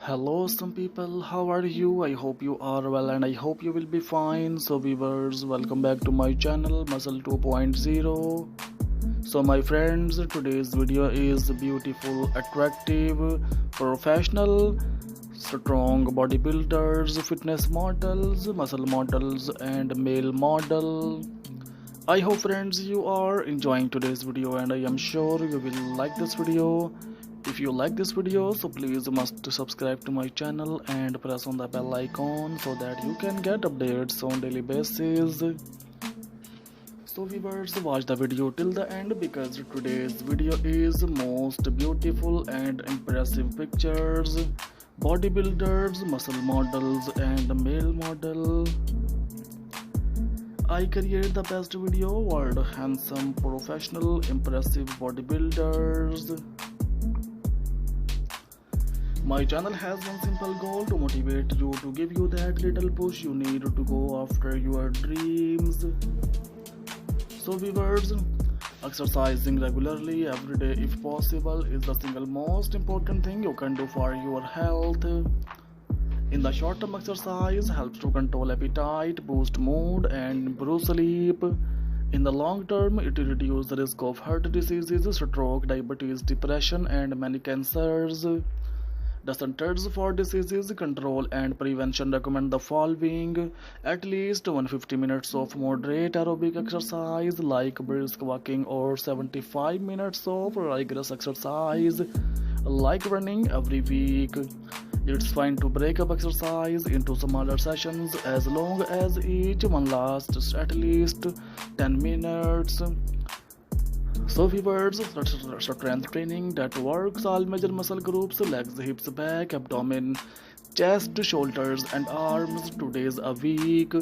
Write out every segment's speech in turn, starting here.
Hello, some people. How are you? I hope you are well and I hope you will be fine. So, viewers, welcome back to my channel Muscle 2.0. So, my friends, today's video is beautiful, attractive, professional, strong bodybuilders, fitness models, muscle models, and male model. I hope, friends, you are enjoying today's video and I am sure you will like this video. If you like this video, so please must subscribe to my channel and press on the bell icon so that you can get updates on daily basis. So viewers, watch the video till the end because today's video is most beautiful and impressive pictures, bodybuilders, muscle models and male model. I create the best video world handsome, professional, impressive bodybuilders. My channel has one simple goal to motivate you, to give you that little push you need to go after your dreams. So viewers, exercising regularly every day if possible is the single most important thing you can do for your health. In the short term, exercise helps to control appetite, boost mood and improve sleep. In the long term, it reduces the risk of heart diseases, stroke, diabetes, depression and many cancers. The Centers for Disease Control and Prevention recommend the following: at least 150 minutes of moderate aerobic exercise like brisk walking or 75 minutes of rigorous exercise like running every week. It's fine to break up exercise into smaller sessions as long as each one lasts at least 10 minutes. So viewers, strength training that works all major muscle groups: legs, hips, back, abdomen, chest, shoulders and arms 2 days a week.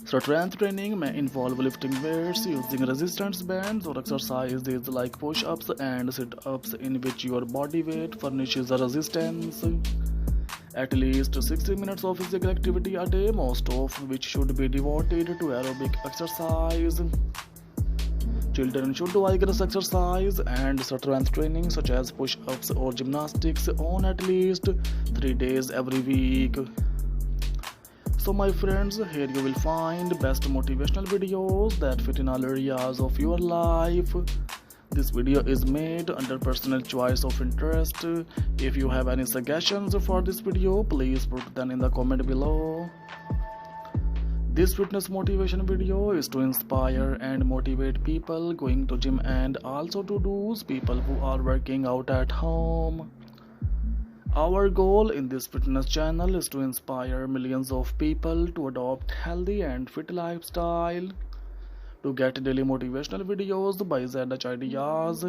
Strength training may involve lifting weights, using resistance bands or exercises like push-ups and sit-ups in which your body weight furnishes a resistance. At least 60 minutes of physical activity a day, most of which should be devoted to aerobic exercise. Children should do vigorous exercise and strength training such as push-ups or gymnastics on at least 3 days every week. So my friends, here you will find best motivational videos that fit in all areas of your life. This video is made under personal choice of interest. If you have any suggestions for this video, please put them in the comment below. This fitness motivation video is to inspire and motivate people going to gym and also to those people who are working out at home. Our goal in this fitness channel is to inspire millions of people to adopt healthy and fit lifestyle. To get daily motivational videos by ZH Ideas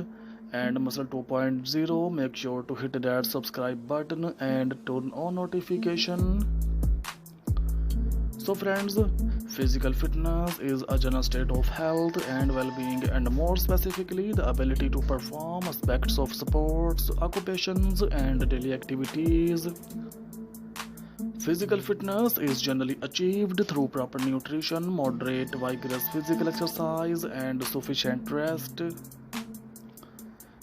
and Muscle 2.0, make sure to hit that subscribe button and turn on notification. So friends, physical fitness is a general state of health and well-being, and more specifically the ability to perform aspects of sports, occupations and daily activities. Physical fitness is generally achieved through proper nutrition, moderate vigorous physical exercise and sufficient rest.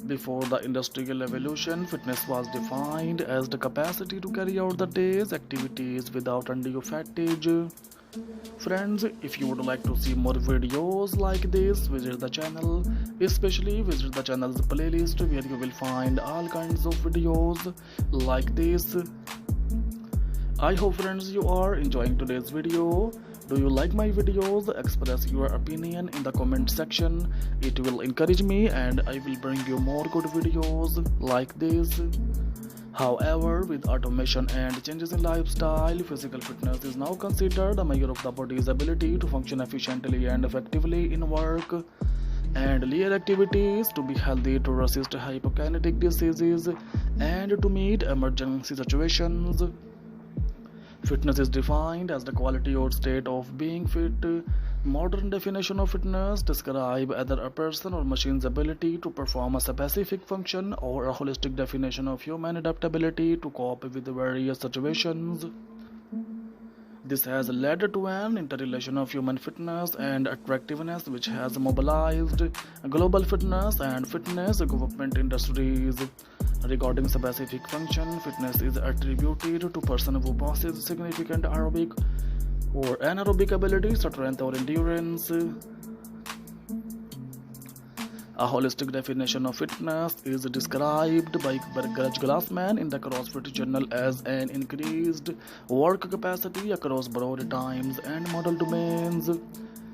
Before the industrial revolution, fitness was defined as the capacity to carry out the day's activities without undue fatigue. Friends, if you would like to see more videos like this, visit the channel, especially visit the channel's playlist where you will find all kinds of videos like this. I hope friends you are enjoying today's video. Do you like my videos? Express your opinion in the comment section. It will encourage me and I will bring you more good videos like this. However, with automation and changes in lifestyle, physical fitness is now considered a measure of the body's ability to function efficiently and effectively in work and leisure activities, to be healthy, to resist hypokinetic diseases and to meet emergency situations. Fitness is defined as the quality or state of being fit. Modern definition of fitness describe either a person or machine's ability to perform a specific function, or a holistic definition of human adaptability to cope with various situations. This has led to an interrelation of human fitness and attractiveness which has mobilized global fitness and fitness equipment industries. Regarding specific function, fitness is attributed to person who possesses significant aerobic or anaerobic ability, strength or endurance. A holistic definition of fitness is described by Gurj Glassman in the CrossFit Journal as an increased work capacity across broad times and model domains.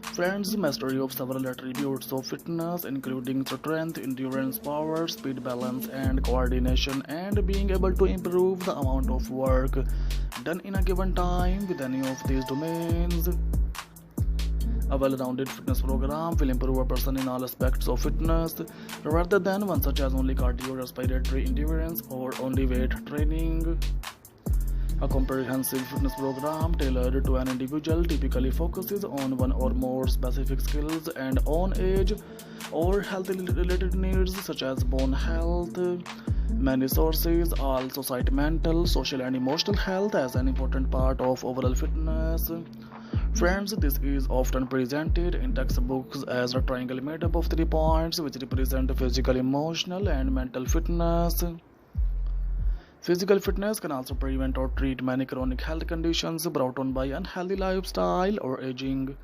Friends, mastery of several attributes of fitness, including strength, endurance, power, speed, balance, and coordination, and being able to improve the amount of work done in a given time with any of these domains. A well-rounded fitness program will improve a person in all aspects of fitness rather than one such as only cardio, respiratory endurance, or only weight training. A comprehensive fitness program tailored to an individual typically focuses on one or more specific skills and on age or health-related needs such as bone health. Many sources also cite mental, social, and emotional health as an important part of overall fitness. Friends, this is often presented in textbooks as a triangle made up of 3 points which represent physical, emotional, and mental fitness. Physical fitness can also prevent or treat many chronic health conditions brought on by unhealthy lifestyle or aging.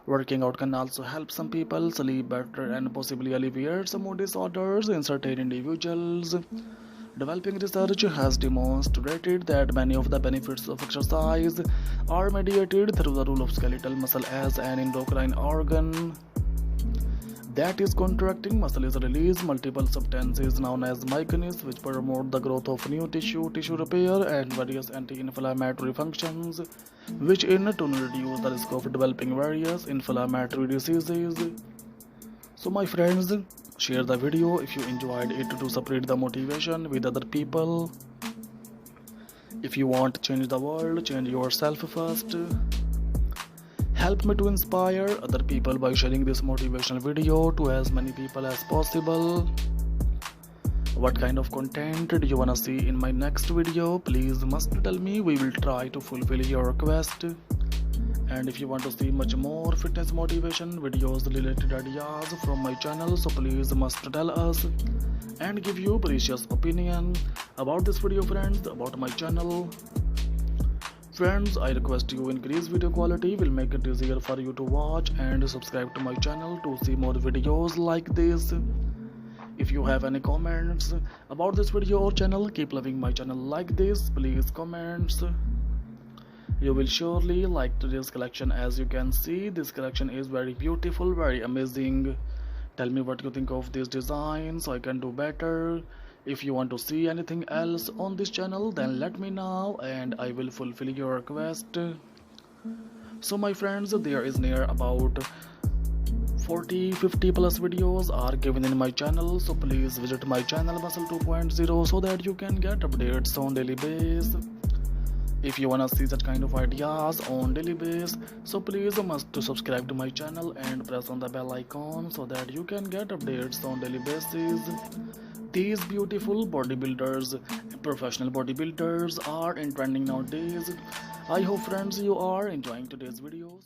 Working out can also help some people sleep better and possibly alleviate some mood disorders in certain individuals. Developing research has demonstrated that many of the benefits of exercise are mediated through the role of skeletal muscle as an endocrine organ. That is, contracting muscle is release multiple substances known as myokines which promote the growth of new tissue repair, and various anti-inflammatory functions, which in turn reduce the risk of developing various inflammatory diseases. So my friends, share the video if you enjoyed it to spread the motivation with other people. If you want to change the world, change yourself first. Help me to inspire other people by sharing this motivational video to as many people as possible. What kind of content do you wanna see in my next video? Please must tell me. We will try to fulfill your request. And if you want to see much more fitness motivation videos related ideas from my channel, so please must tell us and give your precious opinion about this video, friends, about my channel. Friends, I request you increase video quality, will make it easier for you to watch, and subscribe to my channel to see more videos like this. If you have any comments about this video or channel, keep loving my channel like this, please comments. You will surely like today's collection. As you can see, this collection is very beautiful, very amazing. Tell me what you think of this design so I can do better. If you want to see anything else on this channel, then let me know and I will fulfill your request. So my friends, there is near about 40-50 plus videos are given in my channel, so please visit my channel Muscle 2.0 so that you can get updates on daily basis. If you wanna see such kind of ideas on daily basis, so please must to subscribe to my channel and press on the bell icon so that you can get updates on daily basis. These beautiful bodybuilders, professional bodybuilders are in trending nowadays. I hope friends you are enjoying today's videos.